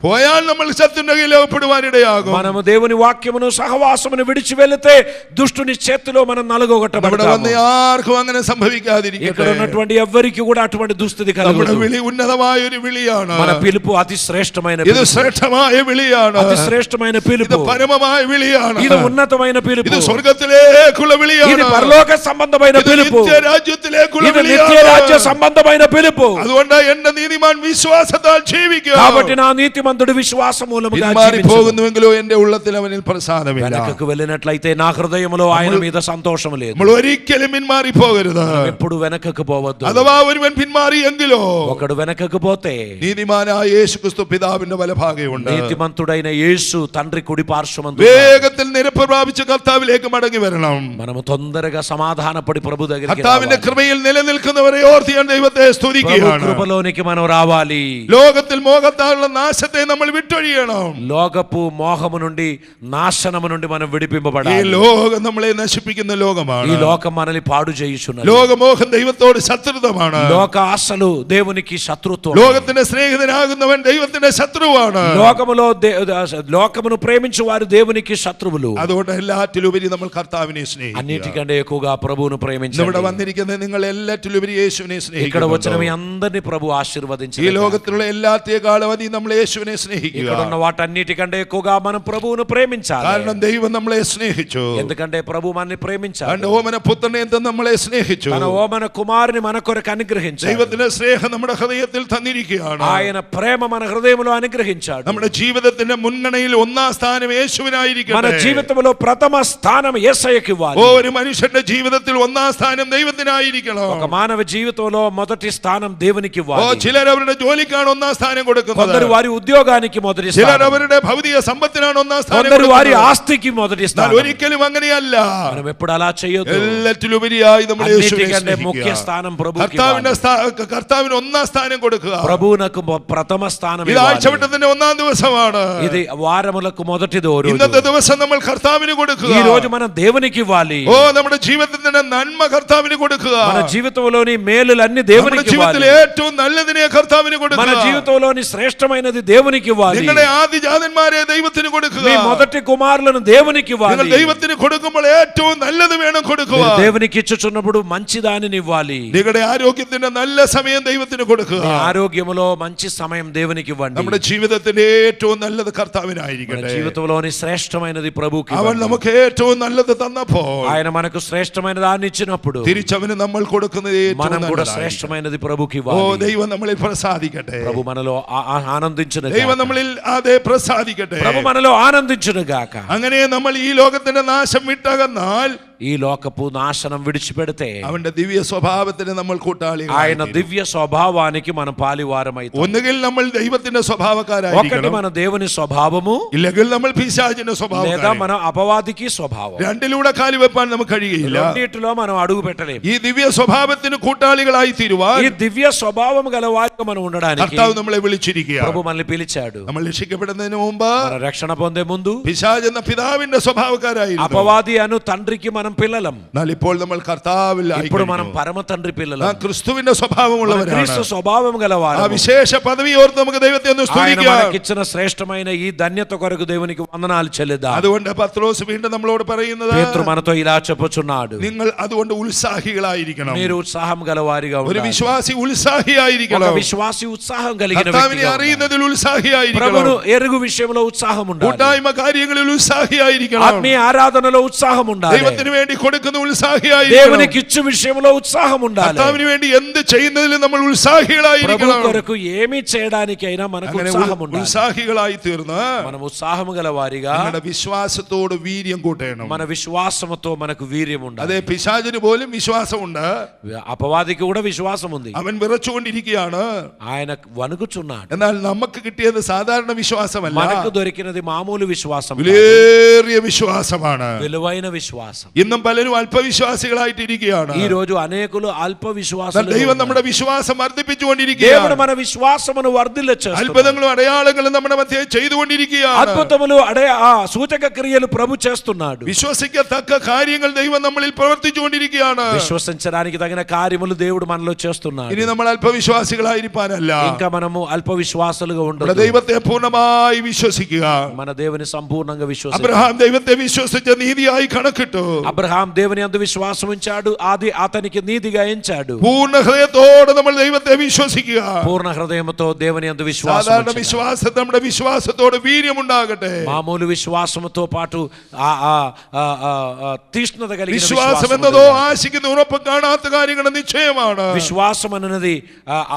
പോയാൽ നമ്മൾ ശത്രുവിൽ അകപ്പെടുവാനിടയാകും. మనము దేవుని వాక్యమును సహవాసమును విడిచి వెళితే దుష్టుని చేతిలో మనం ഇവിടെ నలుగొట్టబడతాము. വന്ന് ആർക്കും അങ്ങനെ ఇక్కడ സംഭവിക്കാതിരിക്കട്ടെ. ఉన్నటువంటి ఎవ్వరికి కూడా అటువంటి దుస్థితి നമ്മുടെ కలగదు. വിളി ഉന്നതമായ ഒരു വിളിയാണ്. మన పిలుపు అతి శ్రేష్టమైన ഇത് పిలుపు. ശ്രേഷ്ഠമായ വിളിയാണ്. అతి శ్రేష్టమైన ഇത് పిలుపు. പരമമായ വിളിയാണ്. ఇది ఉన్నతమైన పిలుపు. ഇത് സ്വർഗത്തിലേക്കുള്ള ఇది വിളിയാണ്. పరలోక సంబంధమైన ഇത് పిలుపు. നിത്യരാജ്യത്തിലേക്കുള്ള ఇది నిత్య రాజ్య വിളിയാണ്. సంబంధమైన పిలుపు. അതുകൊണ്ട് എന്റെ നീതിമാൻ വിശ്വാസത്താൽ ജീവിക്കുക. కాబట్టి నా నీతిమంతుడు విశ్వాసం మూలముగా പിന്മാറി జీవించును. പോകുന്നുവെങ്കിലോ എന്റെ ഉള്ളത്തിൽ അവനിൽ പ്രസാദമില്ല. వెనకకు వెళ్ళినట్లయితే నా హృదయములో ఆయన మీద సంతోషం లేదు. നമ്മൾ ഒരിക്കലും പിന്മാറി പോകരുത്. ఎప్పుడు వెనకకు పోవద్దు. അഥവാ ഒരുവൻ പിന്മാറിയെങ്കിലോ ఒకడు వెనకకు పోతే നീതിമാനായ യേശുക്രിസ്തു പിതാവിന്റെ വലഭാഗമുണ്ട്. నీతిమంతుడైన యేసు తండ్రి కుడి పార్శ్వమందు വേഗത്തിൽ നിരപ്പ് പ്രാപിച്ച് കർത്താവിലേക്ക് മടങ്ങി വരണം. మనము తొందరగా సమాధానపడి ప్రభు దగ్గరికి കർത്താവിന്റെ రావాలి. കൃപയിൽ നിലനിൽക്കുന്നവരെ ഓർത്ത് ഞാൻ ദൈവത്തെ ప్రభు സ്തുതിക്കുകയാണ്. కృపలోనికి మనం రావాలి. ലോകത്തിൽ മോഹത്താലുള്ള നാശത്തെ നമ്മൾ വിട്ടൊഴിയണം. లోకపు మోహము నుండి నాశనము నుండి మనం ഈ విడిపింపబడాలి. ലോകം നമ്മളെ നശിപ്പിക്കുന്ന ఈ ലോകമാണ്. లోకం మనల్ని పాడు చేయుచున్నది. ലോകമോഹം ദൈവത്തോട് ശത്രുതമാണ്. లోక ఆశలు దేవునికి శత్రుత్వం. ലോകത്തിന്റെ സ്നേഹിതനാകുന്നവൻ ദൈവത്തിന്റെ ശത്രുവാണ്. లోకములో లోకమును ప్రేమించు వారు దేవునికి శత్రువులు. അതുകൊണ്ട് എല്ലാറ്റിലുപരി നമ്മൾ കർത്താവിനെ സ്നേഹിക്കുക. అన్నిటికంటే ఎక్కువగా ప్రభువును ഇവിടെ ప్రేమించండి. വന്നിരിക്കുന്ന നിങ്ങൾ എല്ലാറ്റിലുപരി യേശുവിനെ ఇక్కడ వచ్చిన మీ സ്നേഹിക്കുക. అందరినీ ప్రభు ഈ ఆశీర్వదించి ലോകത്തിലുള്ള എല്ലാത്തേക്കാളും അധികം നമ്മൾ യേശുവിനെ സ്നേഹിക്കുക. ఇక్కడ ఉన్న వాటన్నిటికంటే ఎక్కువగా మనం ప్రభువును ప్రేమించాలి. കാരണം ദൈവം നമ്മളെ സ്നേഹിച്ചു. ఎందుకంటే ప్రభు మనల్ని ప్రేమించాడు. തന്റെ ഓമന പുത്രനെ എന്ത് നമ്മളെ സ്നേഹിച്ചു. తన ఓమన కుమారుని మన కొరకు అనుగ్రహించాడు. ദൈവത്തിന്റെ സ്നേഹം നമ്മുടെ ഹൃദയത്തിൽ തന്നിരിക്കുകയാണ്. ఆయన ప్రేమ మన హృదయములో అనుగ్రహించాడు. നമ്മുടെ ജീവിതത്തിന്റെ മുൻഗണനയിൽ ഒന്നാം സ്ഥാനം మన യേശുവിനായിരിക്കട്ടെ. జీవితంలో ప్రథమ స్థానం యేసయ్యకి ఇవ్వాలి. ഒരു മനുഷ്യന്റെ ജീവിതത്തിൽ ഒന്നാം സ്ഥാനം ദൈവത്തിനായിരിക്കണം. ఒక మానవ జీవితంలో మొదటి స్థానం దేవునికి ఇవ్వాలి. ചിലർ അവരുടെ ജോലിക്കാണ് ഒന്നാം സ്ഥാനം കൊടുക്കുന്നത്. కొందరు వారి ఉద్యోగ ఉద్యోగానికి మొదటి ചിലർ స్థానం, അവരുടെ ഭൗതിക സമ്പത്തിനാണ് ഒന്നാം സ്ഥാനം కొందరు వారి കൊടുക്കുന്നത്. ఆస్తికి మొదటి എന്നാൽ స్థానం. ഒരിക്കലും അങ്ങനെയല്ല. మనం ఎప్పుడు అలా చేయొద్దు. എല്ലാറ്റിലുപരിയായി നമ്മൾ യേശുവിനെ అన్నిటికంటే സ്നേഹിക്കുക. ముఖ్య స్థానం ప్రభువుకి കർത്താവിന്റെ ఇవ్వాలి. കർത്താവിന് ഒന്നാം സ്ഥാനം കൊടുക്കുക. ప్రభువునకు ప్రథమ స్థానం ഇത് ఇవ్వాలి. ആഴ്ചവട്ടത്തിന്റെ ഒന്നാം ദിവസമാണ്. ఇది వారములకు మొదటిది ఓ రోజు. ഇന്നത്തെ ദിവസം നമ്മൾ കർത്താവിന് കൊടുക്കുക. ఈ రోజు మనం దేవునికి ఇవ్వాలి. ഓ നമ്മുടെ ജീവിതത്തിന്റെ നന്മ കർത്താവിന് കൊടുക്കുക. మన జీవితంలోని మేలులన్నీ നമ്മുടെ దేవునికి ജീവിതത്തിലെ ఇవ్వాలి. ഏറ്റവും നല്ലതിനെ കർത്താവിന് మన കൊടുക്കുക. జీవితంలోని శ్రేష్టమైనది దేవునికి ఇవ్వాలి. നിങ്ങളുടെ ആദിജാതന്മാരെ ദൈവത്തിന് കൊടുക്കുക. మీ మొదటి కుమారులను దేవునికి നിങ്ങൾ ఇవ్వాలి. ദൈവത്തിന് കൊടുക്കുമ്പോൾ ഏറ്റവും നല്ലത് വേണം കൊടുക്കുക. మీరు దేవునికి ఇచ్చుచున్నప్పుడు మంచి దానిని ఇవ్వాలి. നിങ്ങളുടെ ആരോഗ്യത്തിന്റെ നല്ല സമയം ദൈവത്തിന് കൊടുക്കുക. మీ ఆరోగ్యములో మంచి సమయం దేవునికి ఇవ్వండి. നമ്മുടെ ജീവിതത്തിന്റെ ഏറ്റവും നല്ലത് మన കർത്താവിനായിരിക്കട്ടെ. జీవితంలోని శ్రేష్టమైనది ప్రభువుకి അവൻ ఇవ్వండి. നമുക്ക് ഏറ്റവും നല്ലത് തന്നപ്പോൾ ఆయన మనకు శ్రేష్టమైన దాన్ని ఇచ్చినప్పుడు തിരിച്ചവന് നമ്മൾ കൊടുക്കുന്നത് ഏറ്റവും మనం కూడా നല്ലതായിരിക്കും. శ్రేష్టమైనది ప్రభువుకి ഓ ఇవ్వాలి. ദൈവം നമ്മളിൽ പ്രസാദിക്കട്ടെ. ప్రభు మనలో ఆనందించును ദൈവം గాక. നമ്മളിൽ അതെ പ്രസാദിക്കട്ടെ. ప్రభు మనలో ఆనందించును గాక. അങ്ങനെ നമ്മൾ ഈ ലോകത്തിന്റെ നാശം വിട്ടകന്നാൽ ఈ లోకపు నాశనం విడిచిపెడితే അവന്റെ ദിവ്യ സ്വഭാവത്തിന് നമ്മൾ ఆయన കൂട്ടാളികളായിരിക്കും. దివ్య స్వభావానికి మనం పాలివారమైతాం. ഒന്നുകിൽ നമ്മൾ ദൈവത്തിന്റെ ఒకటి സ്വഭാവക്കാരായിരിക്കണം, మన దేవుని స్వభావము, ഇല്ലെങ്കിൽ നമ്മൾ പിശാചിന്റെ లేదా സ്വഭാവക്കാരായിരിക്കും. మన అపవాదికి స్వభావం. രണ്ടിലൂടെ കാലുവെപ്പാൻ നമുക്ക് കഴിയുകയില്ല. రెండిటిలో మనం అడుగు పెట్టలేము. ഈ ദിവ്യ സ്വഭാവത്തിന് കൂട്ടാളികളായി തീരുവാൻ ఈ దివ్య స్వభావం గల వారిగా మనం ఉండడానికి കർത്താവ് നമ്മളെ വിളിച്ചിരിക്കുക. ప్రభు మనల్ని పిలిచాడు. നമ്മൾ രക്ഷിക്കപ്പെടുന്നതിന് മുമ്പ് మన రక్షణ పొందే ముందు പിശാച് എന്ന പിതാവിന്റെ സ്വഭാവക്കാരായിരുന്നു. అపవాది అను తండ్రికి మనం పిల్లలం. എന്നാൽ ഇപ്പോൾ നമ്മൾ കർത്താവിൽ ఇప్పుడు మనం పరమ తండ్రి పిల్లలం. ക്രിസ്തുവിന്റെ സ്വഭാവമുള്ളവരാണ്. క్రీస్తు స్వభావం ആ గలవారు. വിശേഷ പദവി ഓർത്ത് നമുക്ക് ദൈവത്തെ ഒന്ന് ఆయన സ്തുതിക്കാം. మనకిచ్చిన శ్రేష్టమైన ఈ ధన్యత కొరకు దేవునికి వందనాలు చెల్లిద్దాం. അതുകൊണ്ട് പത്രോസ് വീണ്ടും നമ്മളോട് പറയുന്നത്, పేతురు మనతో ఇలా చెప్పుచున్నాడు, നിങ്ങൾ അതുകൊണ്ട് ഉത്സാഹികളായിരിക്കണം. మీరు ఉత్సాహం గలవారిగా ഒരു ఉండాలి. വിശ്വാസി ఒక ഉത്സാഹിയായിരിക്കണം. విశ్వాసి ఉత్సాహం కలిగిన കർത്താവിനെ వ్యక్తిగా ఉండాలి. അറിയുന്നതിൽ ഉത്സാഹിയായിരിക്കണം. ప్రభువును ఎరుగు విషయంలో ఉత్సాహం ఉండాలి. കൂട്ടായ്മ കാര്യങ്ങളിൽ ഉത്സാഹിയായിരിക്കണം. ఆత్మీయ ఆరాధనలో ఉత్సాహం ఉండాలి. ദൈവത്തിന് വേണ്ടി കൊടുക്കുന്ന ഉത്സാഹിയായിരിക്കണം. దేవునికి ఇచ్చు విషయంలో ఉత్సాహం ఉండాలి. കർത്താവിന് വേണ്ടി എന്ത് ചെയ്യുന്നതിലും നമ്മൾ ഉത്സാഹികളായിരിക്കണം. ప్రభు కొరకు ఏమి చేయడానికైనా మనకు അങ്ങനെ ఉత్సాహం ఉండాలి. ഉത്സാഹികളായി തീർന്ന് మనం ఉత్సాహము గల వారిగా നിങ്ങളുടെ വിശ്വാസത്തോട് വീര്യം കൂട്ടണം. మన విశ్వాసముతో మనకు వీర్యం ఉండాలి. അതെ, പിശാചിന് പോലും വിശ്വാസമുണ്ട്. అపవాదికి కూడా విశ్వాసం ఉంది. അവൻ വിറച്ചുകൊണ്ടിരിക്കുകയാണ്. ఆయన వణుకుచున్నాడు. എന്നാൽ നമുക്ക് കിട്ടിയത് സാധാരണ വിശ്വാസമല്ല, మనకు దొరికినది మామూలు విశ్వాసం కాదు. വിലയേറിയ വിശ്വാസമാണ്. విలువైన విశ్వాసం. ഇന്നും പലരും അല്പവിശ്വാസികളായിട്ടിരിക്കുകയാണ്. ఈ రోజు అనేకులు అల్ప എന്നാൽ విశ్వాసులు. ദൈവം നമ്മുടെ വിശ്വാസം దేవుడు വർദ്ധിപ്പിച്ചുകൊണ്ടിരിക്കുകയാണ്. మన విశ్వాసమును వర్ధిల్ల చేస్తున్నాడు. അത്ഭുതങ്ങളും അടയാളങ്ങളും നമ്മുടെ മധ്യേ ചെയ്തുകൊണ്ടിരിക്കുകയാണ്. అద్భుతములు సూచక క్రియలు ప్రభు చేస్తున్నాడు. വിശ്വസിക്കത്തക്ക കാര്യങ്ങൾ ദൈവം നമ്മളിൽ പ്രവർത്തിച്ചുകൊണ്ടിരിക്കുകയാണ്. విశ్వసించడానికి తగిన కార్యములు దేవుడు మనలో చేస్తున్నాడు. ഇനി നമ്മൾ അല്പവിശ്വാസികളായിരിക്കാനല്ല, ఇంకా మనము అల్ప విశ్వాసులుగా നമ്മുടെ ఉండదు. ദൈവത്തെ പൂർണ്ണമായി വിശ്വസിക്കുക. మన దేవుని సంపూర్ణంగా విశ్వసించాలి. അബ്രഹാം ദൈവത്തെ വിശ്വസിച്ച് നീതിയായി കണക്കിട്ടു. అబ్రహాం దేవుని యందు విశ్వాసం ఉంచాడు, అది అతనికి నీతిగా ఎంచాడు. പൂർണ്ണ ഹൃദയത്തോടെ നമ്മൾ ദൈവത്തെ വിശ്വസിക്കുക. పూర్ణ హృదయముతో దేవుని యందు విశ్వాసం സാധാരണ ఉంచాలి. വിശ്വാസം നമ്മുടെ വിശ്വാസത്തോട് വീര്യമുണ്ടാകട്ടെ. మామూలు విశ్వాసముతో పాటు తీష్ణత కలిగిన വിശ്വാസം എന്നതോ ആശിക്കുന്ന ഉറപ്പ് കാണാത്ത കാര്യങ്ങളുടെ നിശ്ചയമാണ്. విశ్వాసం అన్నది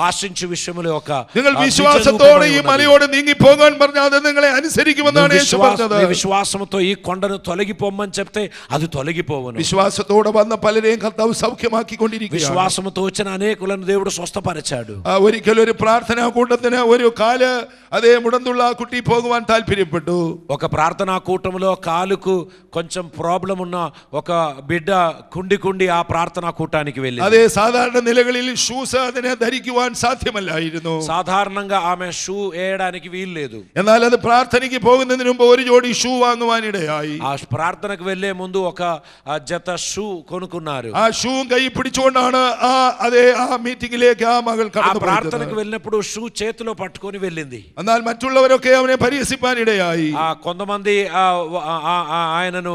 ఆశించు విషయముల యొక్క നിങ്ങൾ വിശ്വാസത്തോടെ ഈ മലയോട് നീങ്ങി പോകാൻ പറഞ്ഞാൽ അത് നിങ്ങളെ അനുസരിക്കുമെന്നാണ് യേശു പറഞ്ഞത്. విశ్వాసముతో ఈ కొండను తొలగిపోమని చెప్తే అది తొలగిపోవును. വിശ്വാസത്തോടെ വന്ന പലരെയും കർത്താവ് സൗഖ്യമാക്കിക്കൊണ്ടിരിക്കുകയാണ്. విశ్వాసముతో వచ్చిన అనేకులను దేవుడు స్వస్థపరిచాడు. ഒരിക്കൽ ഒരു പ്രാർത്ഥനാ കൂട്ടത്തിന് ഒരു കാല് അതേ മുടന്തുള്ള ആ കുട്ടി പോകുവാൻ താല്പര്യപ്പെട്ടു. ఒక ప్రార్థనా కూటములో కాలుకు కొంచెం ప్రాబ్లం ఉన్న ఒక బిడ్డ కుండి ఆ ప్రార్థనా కూటానికి వెళ్ళింది. അതേ സാധാരണ നിലകളിൽ ഷൂസ് അതിനെ ധരിക്കുവാൻ സാധ്യമല്ലായിരുന്നു. సాధారణంగా ఆమె షూ వేయడానికి వీలు లేదు. എന്നാൽ അത് പ്രാർത്ഥനയ്ക്ക് പോകുന്നതിന് മുമ്പ് ഒരു ജോഡി ഷൂ വാങ്ങുവാനിടയായി. ఆ ప్రార్థనకు వెళ్లే ముందు ఒక జత షూ కొనుక్కున్నారు. ആ ഷൂ കൈ പിടിച്ചുകൊണ്ടാണ് ആ മീറ്റിംഗിലേക്ക് ആ മകൾ ఆ കടന്നു ప్రార్థనకు പോയത്. వెళ్ళినప్పుడు షూ చేతిలో పట్టుకొని వెళ్ళింది. എന്നാൽ മറ്റുള്ളവരൊക്കെ അവനെ പരിഹസിപ്പാനിടയായി. కొంతమంది ఆయనను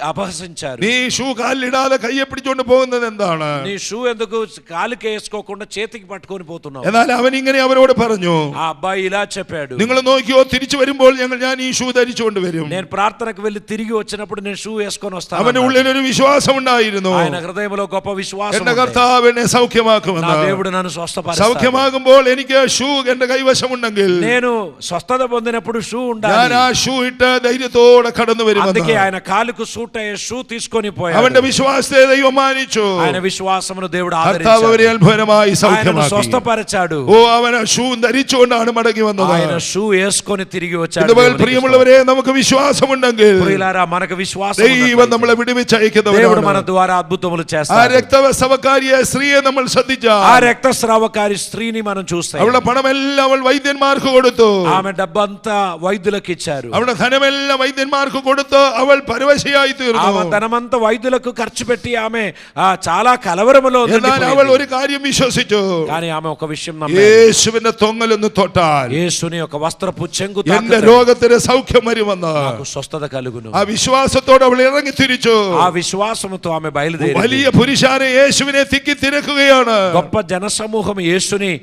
అపహసించారు. നീ ഷൂ കാലിലിടാതെ കയ്യെ പിടിച്ചുകൊണ്ട് പോകുന്നത് എന്താണ്? నీ షూ ఎందుకు కాలుకి వేసుకోకుండా చేతికి పట్టుకొని పోతున్నావు? എന്നാൽ അവൻ ഇങ്ങനെ അവരോട് പറഞ്ഞു, ఆ అబ్బాయి ఇలా చెప్పాడు, നിങ്ങൾ നോക്കിയോ, തിരിച്ചു വരുമ്പോൾ ഞാൻ ഈ ഷൂ ധരിച്ചുകൊണ്ട് വരും. నేను ప్రార్థనకు వెళ్ళి తిరిగి వచ్చినప్పుడు నేను షూ వేసుకొని వస్తాను. അവൻ അവന്റെ ഉള്ളിൽ ഒരു വിശ്വാസം ഉണ്ടായിരുന്നു. ఆయన హృదయంలో గొప్ప విశ్వాసం എന്റെ ఉంది. കർത്താവ് എന്നെ സൗഖ്യമാക്കുമെന്ന്. నా దేవుడు నన్ను స్వస్థపరుస్తాడు. സൗഖ്യമാകുമ്പോൾ എനിക്ക് ഷൂ എന്റെ കൈവശമുണ്ടെങ്കിൽ నేను స్వస్థత పొందినప్పుడు షూ ഞാൻ ఉండాలి. ആ ഷൂ ഇട്ട് ധൈര്യത്തോടെ കടന്നു అందుకే വരുമെന്ന്. ఆయన కాలుకు సూట్ అయ్యే షూ తీసుకొని పోయాడు. അവന്റെ విశ్వాസത്തെ ദൈവം മാനിച്ചു. ఆయన విశ్వాసమును దేవుడు കർത്താവ് അവരെ ఆదరించాడు. അത്ഭുതമായി ఆయనను സൗഖ്യമാക്കി. స్వస్థపరిచాడు. ഓ അവൻ ഷൂ ധരിച്ചുകൊണ്ടാണ് മടങ്ങി വന്നത്. ఆయన షూ వేసుకొని తిరిగి వచ్చాడు. ഇതുപോലെ പ്രിയമുള്ളവരെ, നമുക്ക് വിശ്വാസമുണ്ടെങ്കിൽ ప్రియులారా, మనకు విశ్వాసం ദൈവം ఉన్నట్లయితే നമ്മളെ దేవుడు మన വിടുവിച്ചയക്കുന്നവരാണ്. ద్వారా అద్భుతములు ആ చేస్తాడు. രക്തസ്രവക്കാരിയെ സ്ത്രീയെ നമ്മൾ ఆ ശ്രദ്ധിച്ചാൽ రక్తస్రావకారి స్త్రీని మనం చూస్తాం. അവളുടെ പണമെല്ലാം അവൾ വൈദ്യന്മാർക്ക് കൊടുത്തു. ఆమె డబ్బంతా వైద్యులకు ఇచ్చారు. അവളുടെ ധനമെല്ലാം വൈദ്യന്മാർക്ക് കൊടുത്ത് അവൾ പരവശയായി തീർന്നു. ఆమె ధనమంతా వైద్యులకు ఖర్చు పెట్టి ఆమె చాలా కలవరములో എന്നാൽ അവൾ ഒരു കാര്യം വിശ്വസിച്ചു. కానీ ఆమె ఒక విషయం నమ్మింది. യേശുവിന്റെ തൊങ്ങലൊന്ന് തൊട്ടാൽ యేసుని యొక్క వస్త్రపు చెంగు എന്റെ తాకితే രോഗത്തിന് സൗഖ്യം വരുമെന്ന് నాకు స్వస్థత కలుగును. ആ വിശ്വാസത്തോടെ അവൾ ഇറങ്ങി തിരിച്ചു. ఆ విశ్వాసముతో ఆమె బయలుదేరి വലിയ പുരുഷാരെ യേശുവിനെ തിക്കി തിരക്കുകയാണ്. గొప్ప జనసమూహం యేసుని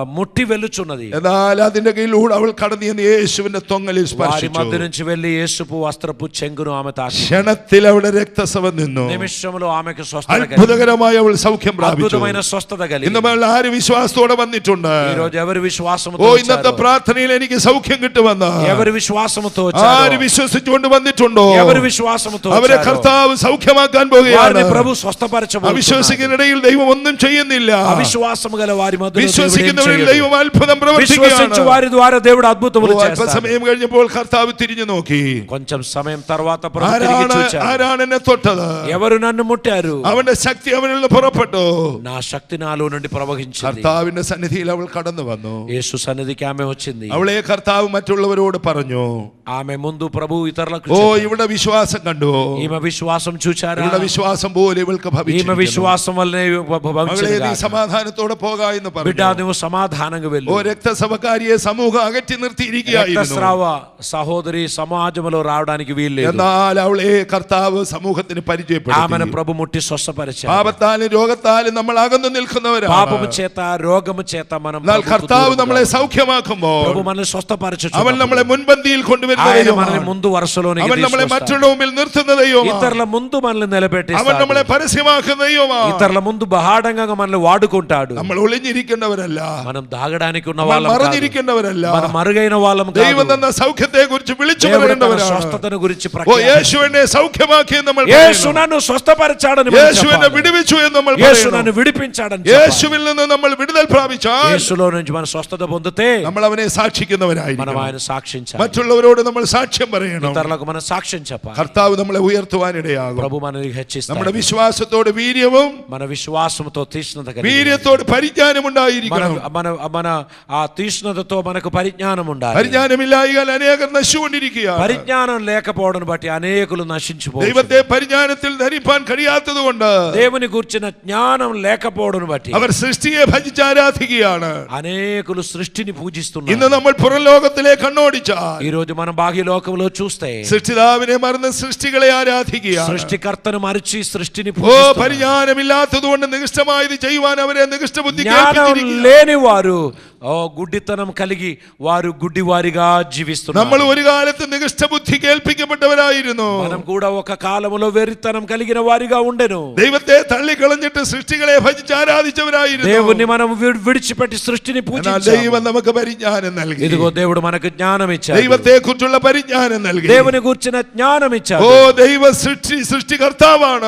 ముట్టి వెళ్ళుచున్నది. എന്നാൽ അതിന്റെ കീഴിലൂടെ അവൾ കടന്നു ചെന്ന് യേശുവിന്റെ തൊങ്ങലിൽ వారి സ്പർശിച്ചു. మధ్య నుంచి వెళ్లి యేసుపు వస్త్రపు చెంగును ఆమె తాకి ക്ഷണത്തിൽ അവിടെ രക്തസ്രവം നിന്നു. నిమిషంలో ఆమెకు స్వస్థత కలిగింది. അത്ഭുതകരമായി അവൾ സൗഖ്യം പ്രാപിച്ചു. అద్భుతమైన స్వస్థత ഇന്ന് కలిగింది. നമ്മൾ ആര് വിശ്വാസത്തോടെ വന്നിട്ടുണ്ട്? ఈ రోజు ఎవరి విశ్వాసముతో ഓ, ഇന്നത്തെ వచ్చారో, പ്രാർത്ഥനയിൽ എനിക്ക് സൗഖ്യം കിട്ടുമെന്ന് ఎవరి విశ్వాసముతో ആര് వచ్చారో, വിശ്വസിച്ചുകൊണ്ട് വന്നിട്ടുണ്ടോ ఎవరి విశ్వాసముతో അവരെ వచ్చారో, കർത്താവ് സൗഖ്യമാക്കാൻ వారిని പോകുകയാണ്. ప్రభు స్వస్థపరచబోతున్నాడు. അവിശ്വസിക്കുന്നിടയിൽ ദൈവം ഒന്നും ചെയ്യുന്നില്ല. అవిశ్వాసము గల వారి మధ్యలో దేవుడు ఏం വിശ്വസിക്കുന്നവരിൽ చేయడు. ദൈവം അത്ഭുതം പ്രവർത്തിക്കുകയാണ്. విశ్వసించు వారి ద్వారా దేవుడు అద్భుతములు ഓ, చేస్తాడు. അല്പസമയം കഴിഞ്ഞപ്പോൾ കർത്താവ് തിരിഞ്ഞു നോക്കി. కొంచెం సమయం తర్వాత ప్రభు తిరిగి చూచాడు. ആരാണ് എന്നെ തൊട്ടത്? ఎవరు నన్ను ముట్టారు? അവന്റെ ശക്തി അവനിൽ നിന്ന് പുറപ്പെട്ടു. నా శక్తి నాలో నుండి ప్రవహించింది. കർത്താവിന്റെ സന്നിധിയിൽ അവൾ കടന്നു വന്നു. యేసు సన్నిధికి ఆమె వచ్చింది. അവളെ കർത്താവ് മറ്റുള്ളവരോട് പറഞ്ഞു. ఆమె ముందు ప్రభు ఇతరులకు ഓ, చెప్పాడు. ഇവിടെ വിശ്വാസം കണ്ടു. ఈమె విశ్వాసం చూచారా? ഇവിടെ വിശ്വാസം പോലെ ഇവൾക്ക് ఈమె ഭവിച്ചിരിക്കുന്നു. విశ్వాసం వల్లనే മകളെ, భవించింది നീ కాక. സമാധാനത്തോടെ പോകാ എന്ന് బిడ్డ, പറഞ്ഞു. నువ్వు సమాధానంగా వెళ్ళు. ഓ, രക്തസ്രവക്കാരിയെ സമൂഹം അകറ്റി നിർത്തിയിരിക്കുകയായിരുന്നു. రక్తస్రావ సహోదరి సమాజంలో రావడానికి వీల్లేదు. എന്നാൽ അവളെ കർത്താവ് സമൂഹത്തിന് ఆమెను പരിചയപ്പെടുത്തി. ప్రభు ముట్టి స్వస్థపరిచాడు. പാപത്താലും രോഗത്താലും നമ്മൾ അകന്നു നിൽക്കുന്നവരാണ്. పాపము చేత రోగము చేత మనం എന്നാൽ ప్రభువుకు കർത്താവ് దూరంగా നമ്മളെ ఉన్నాం. സൗഖ്യമാക്കുമ്പോൾ ప్రభు మనల్ని స్వస్థపరచుచున్నప్పుడు അവൻ നമ്മളെ മുൻപന്തിയിൽ കൊണ്ടുവരുന്ന ఆయన ദൈവമാണ്. మనల్ని ముందు వరుసలోనికి അവൻ നമ്മളെ తీసుకొస్తాడు. മറ്റുള്ള മുമ്പിൽ നിർത്തുന്ന ദൈവമാണ്. ఇతరుల ముందు మనల్ని അവൻ నిలబెట్టిస్తాడు. നമ്മളെ പരസ്യമാക്കുന്ന ദൈവമാണ്. ఇతరుల ముందు బహాడంగా మనల్ని వాడుకుంటాడు. നമ്മൾ ഒളിഞ്ഞിരിക്കേണ്ടവരല്ല. మనం దాగడానికి ఉన్న നമ്മൾ వాళ్ళం కాదు. മറഞ്ഞിരിക്കേണ്ടവരല്ല. మనం మరుగైన వాళ్ళం ദൈവം కాదు. തന്ന സൗഖ്യത്തെ കുറിച്ച് വിളിച്ചു దేవుడు తన പറയേണ്ടവരാണ്. స్వస్థతను గురించి ഓ, ప్రఖ్యాతి. യേശു എന്നെ സൗഖ്യമാക്കിയെന്ന് നമ്മൾ యేసు പറയുന്നു. నన్ను స్వస్థపరిచాడని మనం യേശു എന്നെ చెప్పాలి. വിടുവിച്ചു എന്ന് നമ്മൾ యేసు പറയുന്നു. నన్ను విడిపించాడని చెప్పాలి. യേശുവിൽ നിന്ന് നമ്മൾ വിടുതൽ പ്രാപിച്ചാൽ యేసులో నుంచి మనం స్వస్థత పొందితే നമ്മൾ അവനെ మనం സാക്ഷിക്കുന്നവരായിരിക്കും. ఆయన సాక్ష్యించాలి. മറ്റുള്ളവരോട് നമ്മൾ സാക്ഷ്യം പറയണം. ఇతరులకు మనం సాక్ష్యం చెప్పాలి. കർത്താവ് നമ്മളെ ഉയർത്തുവാനിടയാകും. ప్రభు మనల్ని హెచ్చిస్తాడు. നമ്മുടെ വിശ്വാസത്തോട് വീര്യവും మన విశ్వాసంతో తీష్ణత కలిగి വീര്യത്തോട് പരിജ്ഞാനം మన ഉണ്ടായിരിക്കണം. మన మన ఆ తీష్ణతతో మనకు పరిజ్ఞానం ఉండాలి. പരിജ്ഞാനമില്ലായകാൽ അനേകർ നശിച്ചുകൊണ്ടിരിക്കുകയാണ്. పరిజ్ఞానం లేకపోవడం బట్టి అనేకులు నశించిపోవచ్చు. ദൈവത്തെ പരിജ്ഞാനത്തിൽ ധരിപ്പാൻ കഴിയാത്തത് കൊണ്ട് దేవుని గురించిన జ్ఞానం లేకపోవడం బట్టి അവർ സൃഷ്ടിയെ ഭജിച്ച് ആരാധിക്കുകയാണ്. అనేకులు సృష్టిని పూజిస్తున్నారు. ഇന്ന് നമ്മൾ പുറം ലോകത്തിലെ കണ്ണോടിച്ചാൽ ఈ రోజు మనం బాహ్య లోకంలో చూస్తే സൃഷ്ടിതാവിനെ മറന്ന് സൃഷ്ടികളെ ആരാധിക്കുകയാണ്. సృష్టికర్తను మరిచి సృష్టిని ഓ, పూజిస్తున్నారు. പരിജ്ഞാനമില്ലാത്തത് കൊണ്ട് നികഷ്ടമായത് ചെയ്യുവാൻ അവരെ നികഷ്ട ബുദ്ധി జ్ఞానం കേൾപ്പിച്ചിരിക്കുകയാണ്. లేని వారు గుడ్డితనం కలిగి వారు గుడ్డివారిగా జీవిస్తున్నారు. നമ്മൾ ഒരു കാലത്ത് നികഷ്ട ബുദ്ധി കേൾപ്പിക്കപ്പെട്ടവരായിരുന്നു. మనం కూడా ఒక కాలములో వెర్రితనం కలిగిన వారిగా ఉండెను. ദൈവത്തെ തള്ളിക്കളഞ്ഞിട്ട് സൃഷ്ടികളെ ഭജിച്ച് ആരാധിച്ചവരായിരുന്നു. దేవుణ్ణి మనం విడిచిపెట్టి సృష్టిని എന്നാൽ పూజించాము. ദൈവം നമുക്ക് പരിജ്ഞാനം നൽകി. ఇదిగో దేవుడు మనకు జ్ఞానం ఇచ్చాడు. ദൈവത്തെ കുറിച്ചുള്ള പരിജ്ഞാനം നൽകി. దేవుని గురించిన జ్ఞానం ഓ, ఇచ్చాడు. ദൈവ സൃഷ്ടികർത്താവാണ്.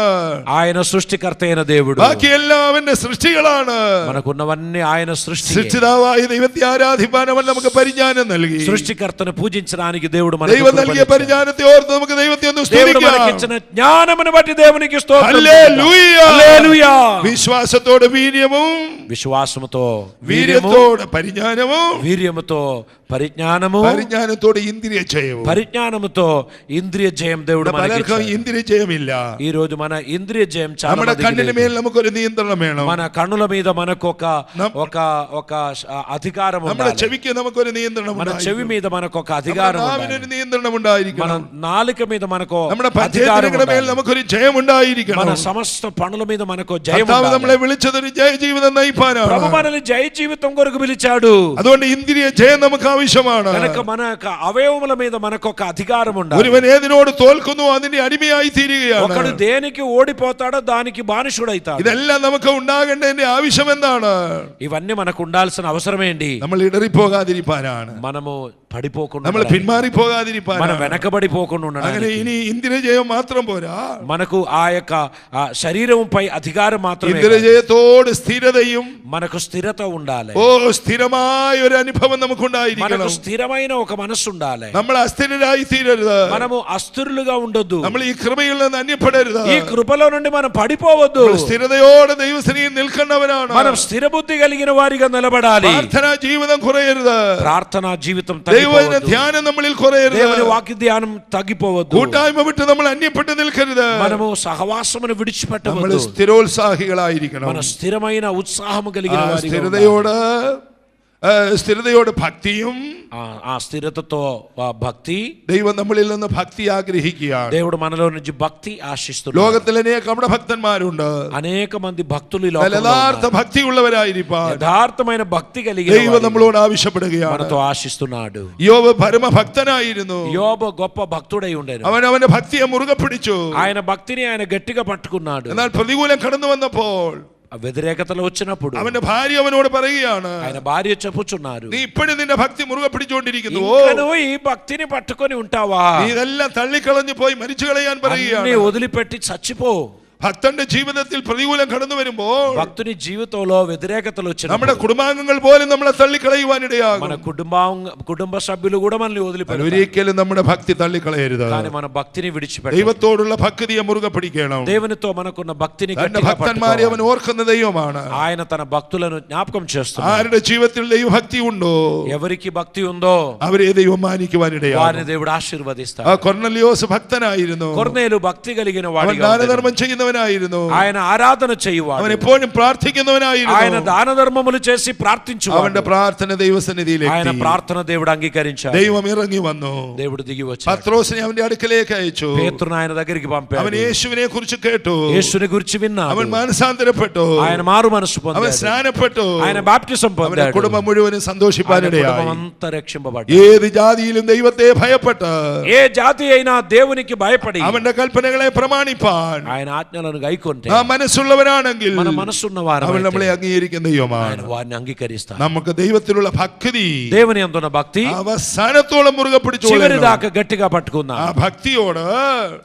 ఆయన సృష్టికర్త అయిన దేవుడు. ബാക്കിയെല്ലാം അവന്റെ സൃഷ്ടികളാണ്. మనకున్నవన్నీ ఆయన సృష్టి. സൃഷ്ടിതാവായ ദൈവത്തെ ആരാധിപ്പാൻ അവൻ നമുക്ക് പരിജ്ഞാനം നൽകി. సృష్టికర్తను పూజించడానికి దేవుడు ദൈവം നൽകിയ പരിജ്ഞാനത്തെ ഓർത്ത് നമുക്ക് ദൈവത്തെ ഒന്ന് దేవుడు സ്തുതിക്കാം. మనకిచ్చిన జ్ఞానమును బట్టి దేవునికి స్తోత్రం. ഹല്ലേലൂയ. హల్లెలూయా. വിശ്വാസത്തോടെ വീര്യവും విశ్వాసముతో വീര്യത്തോടെ പരിജ്ഞാനവും వీర్యముతో పరిజ్ఞానము പരിജ്ഞാനത്തോടെ ഇന്ദ്രിയ ജയവും. పరిజ్ఞానముతో ఇంద్రియ జయం దేవుడు మనకి പലർക്കും ఇచ్చాడు. ഇന്ദ്രിയ ജയമില്ല. ఈ రోజు మన ఇంద్రియ జయం చాలా നമ്മുടെ మందికి കണ്ണിന് లేదు. മേൽ നമുക്കൊരു നിയന്ത്രണം വേണം. మన కన్నుల మీద మనకు ఒక నం- ఒక ఒక అధికారం നമ്മുടെ ఉండాలి. చెవికి നമുക്കൊരു నిയന്ത്രണം మన చెవి ഉണ്ടായിരിക്കണം. మీద మనకు ఒక అధికారం നമ്മുടെ ఉండాలి. നാവിനൊരു നിയന്ത്രണം మన ഉണ്ടായിരിക്കണം. నాలుక మీద మనకు നമ്മുടെ అధికారం പഞ്ചേന്ദ്രിയങ്ങളുടെ മേൽ ఉండాలి. നമുക്കൊരു ജയം ഉണ്ടായിരിക്കണം. మన సమస్త పనుల మీద మనకు జయం കർത്താവ് നമ്മളെ ఉండాలి. വിളിച്ചതൊരു ജയ ജീവിതം നയിപ്പാനാണ്. ప్రభు మనల్ని జయ జీవితం కొరకు పిలిచాడు. അതുകൊണ്ട് ഇന്ദ്രിയ ജയം നമുക്ക് ആവശ്യമാണ്. కనుక మన యొక్క అవయవముల మీద మనకు ఒక అధికారం ఉండాలి. ഒരുവൻ ഏതിനോട് തോൽക്കുന്നു അതിന്റെ അടിമയായി തീരുകയാണ്. ఒకడు దేనికి ఓడిపోతాడో దానికి బానిసుడైతాడు. ഇതെല്ലാം നമുക്ക് ഉണ്ടാകേണ്ടതിന്റെ ആവശ്യം എന്താണ്? ఇవన్నీ మనకు ఉండాల్సిన అవసరం ఏంటి? നമ്മൾ ഇടറിപ്പോകാതിരിക്കാനാണ്. మనము పడిపోకుండా നമ്മൾ ఉండాలి. പിന്മാറി మనం പോകാതിരിക്കാനാണ്. వెనకబడిపోకుండా അങ്ങനെ ఉండాలి. ഇനി ഇന്ദ്രിയജയം മാത്രം പോരാ, మనకు ఆ యొక్క శరీరంపై అధికారం మాత్రమే కాదు. ഇന്ദ്രിയജയത്തോട് സ്ഥിരതയും మనకు స్థిరత ఉండాలి. സ്ഥിരമായ ഒരു അനുഭവം మనకు നമുക്കുണ്ടായിരിക്കണം. స్థిరమైన ఒక మనస్సు ఉండాలి. നമ്മൾ അസ്ഥിരരായി തീരരുത്. మనము అస్థిరులుగా ఉండొద్దు. നമ്മൾ ഈ കൃപയിൽ നിന്ന് അന്യപ്പെടരുത്. ఈ కృపలో నుండి మనం పడిపోవద్దు. നമ്മൾ സ്ഥിരതയോടെ ദൈവസന്നിധിയിൽ നിൽക്കേണ്ടവരാണ്. మనం స్థిర బుద్ధి కలిగిన వారిగా నిలబడాలి. പ്രാർത്ഥനാ ജീവിതം കുറയരുത്. ప్రార్థనా జీవితం ദൈവവചന తగ్గిపోవద్దు. ధ్യാനം നമ്മളിൽ കുറയരുത്. దేవుని వాక్య ధ్యానం తగ్గిపోవద్దు. കൂട്ടായ്മ വിട്ട് നമ്മൾ അന്യപ്പെട്ട് നിൽക്കരുത്. మనము సహవాసమును നമ്മൾ విడిచిపెట్టవద్దు. സ്ഥിരോത്സാഹികളായിരിക്കണം. మన స్థిరమైన ఉత్సాహము కలిగిన వారిగా ఉండాలి. സ്ഥിരതയോട് ഭക്തിയും, ఆ స్థిరతతో భక్తి. ദൈവം നമ്മളിൽ നിന്ന് ഭക്തി ആഗ്രഹിക്കുകയാണ്. దేవుడు మనలో నుంచి భక్తి ఆశిస్తున్నాడు. ലോകത്തിൽ അനേക കപട ഭക്തന്മാരുണ്ട്. అనేక మంది భక్తులు ఈ లోకంలో യഥാർത്ഥ ఉన్నారు. ഭക്തിയുള്ളവരായിരിക്കാൻ యథార్థమైన భక్తి కలిగిన ദൈവം వారిగా നമ്മളോട് ആവശ്യപ്പെടുകയാണ്. మనతో ఆశిస్తున్నాడు. യോബ് പരമഭക്തനായിരുന്നു. యోబు గొప్ప భక్తుడై ఉండేను. അവൻ അവന്റെ ഭക്തിയെ മുറുകെ പിടിച്ചു. ఆయన భక్తిని ఆయన గట్టిగా పట్టుకున్నాడు. എന്നാൽ പ്രതികൂലം കടന്നു വന്നപ്പോൾ ఆ వ్యతిరేకతలు వచ్చినప్పుడు അവന്റെ ഭാര്യ അവനോട് പറയുകയാണ്, ఆయన భార్య చెప్పుచున్నారు, നീ ഇപ്പോഴും നിന്റെ ഭക്തി മുറുകെ പിടിച്ചുകൊണ്ടിരിക്കുന്നു. ఇంకనూ ఈ భక్తిని పట్టుకొని ఉంటావా? നീ ഇതെല്ലാം തള്ളിക്കളഞ്ഞു പോയി മരിച്ചു കളയാൻ പറയുകയാണ്. అన్ని వదిలిపెట్టి చచ్చిపో. ഭക്തന്റെ ജീവിതത്തിൽ പ്രതികൂലം കടന്നു വരുമ്പോൾ భక్తుని జీవితంలో వ్యతిరేకతలు നമ്മുടെ వచ్చినప్పుడు കുടുംബാംഗങ്ങൾ പോലും നമ്മളെ തള്ളിക്കളയുവാനിടയാകും. మన కుటుంబ సభ్యులు కూడా మనల్ని వదిలిపెడతారు. ഒരിക്കലും നമ്മുടെ ഭക്തി തള്ളിക്കളയരുത്. కానీ మన భక్తిని విడిచిపెట్టాలి. ദൈവത്തോടുള്ള ഭക്തിയെ മുറുകെ പിടിക്കണം. దేవునితో మనకున్న భక్తిని തന്റെ గట్టిగా ഭക്തന്മാരെ അവൻ పట్టుకోవాలి. ഓർക്കുന്ന ദൈവമാണ്. ఆయన తన భక్తులను జ్ఞాపకం చేస్తున్నాడు. ആരുടെ ജീവിതത്തിൽ ദൈവഭക്തി ഉണ്ടോ ఎవరికి భక్తి ఉందో അവരെ ദൈവം వారిని മാനിക്കുവാനിടയാകും. దేవుడు ആ ఆశీర్వదిస్తాడు. കൊർന്നലിയോസ് ഭക്തനായിരുന്നു. కొర్నేలు భక్తి కలిగిన അവൻ వాడిగా ఉండెను. ദാനധർമ്മം ചെയ്യുന്നവനായിരുന്നു. ఆయన ఆరాధన അവൻ చేయువాడు. എപ്പോഴും ఆయన പ്രാർത്ഥിക്കുന്നവനായിരുന്നു. దాన ధర్మములు చేసి ప్రార్థించువాడు. അവന്റെ പ്രാർത്ഥന ఆయన ദൈവസന്നിധിയിലെത്തി. ప్రార్థన దేవుడు అంగీకరించాడు. ദൈവം ഇറങ്ങി വന്നു. దేవుడు దిగి వచ్చాడు. പത്രോസിനെ അവന്റെ അടുക്കലേക്ക് അയച്ചു. పేతురును ఆయన దగ్గరికి അവൻ పంపాడు. യേശുവിനെ കുറിച്ച് കേട്ടു. యేసుని గురించి విన్నాడు. അവൻ മാനസാന്തരപ്പെട്ടു. ఆయన మారు మనసు അവൻ పొందాడు. സ്നാനപ്പെട്ടു. ఆయన బాప్టిజం അവന്റെ పొందాడు. കുടുംബം മുഴുവനും ఆయన కుటుంబం സന്തോഷിപ്പാനിടയായി. అంతా రక్షింపబడ్డాడు. ഏത് ജാതിയിലും ദൈവത്തെ ഭയപ്പെട്ട് ఏ జాతి అయినా దేవునికి భయపడి അവന്റെ കൽപ്പനകളെ പ്രമാണിപ്പാൻ ఆయన ఆజ్ఞలను గైకొంటే ആ മനസ്സുള്ളവരാണെങ്കിൽ మన మనసున్న അവൻ వారు നമ്മളെ അംഗീകരിക്കുന്ന ദൈവമാണ്. ఆయన వారిని అంగీకరిస్తారు. നമുക്ക് ദൈവത്തിലുള്ള ഭക്തി దేవుని అందున్న భక్తి അവസാനത്തോളം മുറുകെ చివరి പിടിച്ചു. దాకా గట్టిగా పట్టుకుందాం. ആ ഭക്തിയോട്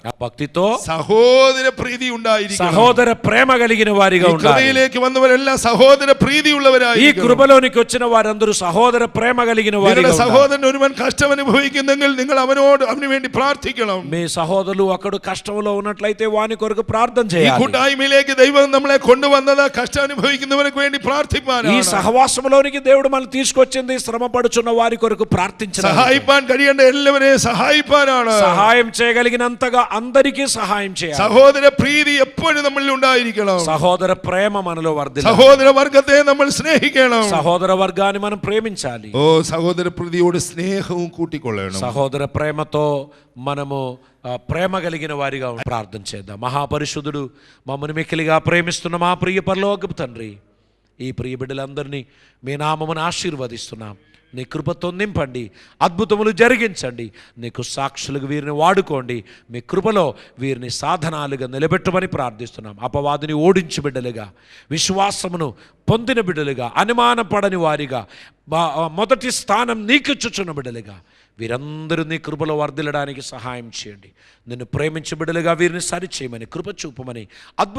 ఆ భక్తితో സഹോദര പ്രീതി ഉണ്ടായിരിക്കണം. సహోదర ప్రేమ కలిగిన వారిగా ഈ ఉండాలి. കൃപയിലേക്ക് വന്നവരെല്ലാം സഹോദര ఈ പ്രീതിയുള്ളവരായിരിക്കണം. కృపలోనికి వచ్చిన వారందరూ సహోదర ప్రేమ కలిగిన వారిగా നിങ്ങളുടെ ఉండాలి. സഹോദരൻ ഒരുവൻ കഷ്ടം അനുഭവിക്കുന്നെങ്കിൽ നിങ്ങൾ അവന് വേണ്ടി പ്രാർത്ഥിക്കണം. మీ సహోదరులు ఒకడు కష్టంలో ఉన్నట్లయితే వాని కొరకు ప్రార్థన ഈ చేయాలి. കൂട്ടായ്മയിലേക്ക് ദൈവം നമ്മളെ കൊണ്ടുവന്നത് കഷ്ടം അനുഭവിക്കുന്നവർക്ക് വേണ്ടി ఈ പ്രാർത്ഥിപ്പാനാണ്. సహవాసంలోనికి దేవుడు మనల్ని తీసుకొచ్చింది శ్రమ పడుచున్న వారి కొరకు ప్రార్థించడానికి. സഹായിപ്പാൻ കഴിയേണ്ട എല്ലാവരെയും സഹായിപ്പാനാണ്. సహాయం చేయగలిగినంతగా అందరికీ సహాయం చేయాలి. സഹോദര പ്രീതി എപ്പോഴും നമ്മളിൽ ഉണ്ടായിരിക്കണം. సహోదర ప్రేమ మనలో వర్ధిల్లాలి. സഹോദര വർഗത്തെ നമ്മൾ സ്നേഹിക്കണം. సహోదర వర్గాన్ని మనం ప్రేమించాలి. സഹോദര പ്രീതിയോട് സ്നേഹവും കൂട്ടിക്കൊള്ളണം. సహోదర ప్రేమతో మనము ప్రేమ కలిగిన వారిగా ప్రార్థన చేద్దాం. మహాపరిశుద్ధుడు, మమ్మల్ని మిక్కిలిగా ప్రేమిస్తున్న మా ప్రియ పరలోకపు తండ్రి, ఈ ప్రియ బిడ్డలందరినీ మీ నామమును ఆశీర్వదిస్తున్నాం. నీ కృపతో నింపండి, అద్భుతములు జరిగించండి. నీకు సాక్షులుగా వీరిని వాడుకోండి. మీ కృపలో వీరిని సాధనాలుగా నిలబెట్టమని ప్రార్థిస్తున్నాం. అపవాదిని ఓడించి బిడ్డలుగా, విశ్వాసమును పొందిన బిడ్డలుగా, అనుమానపడని వారిగా, మొదటి స్థానం నీకిచ్చుచున్న బిడ్డలుగా వీరందరూ నీ కృపలో వర్ధిల్లడానికి సహాయం చేయండి. నిన్ను ప్రేమించే బిడ్డలుగా వీరిని సరిచేయమని, కృప చూపమని, అద్భుత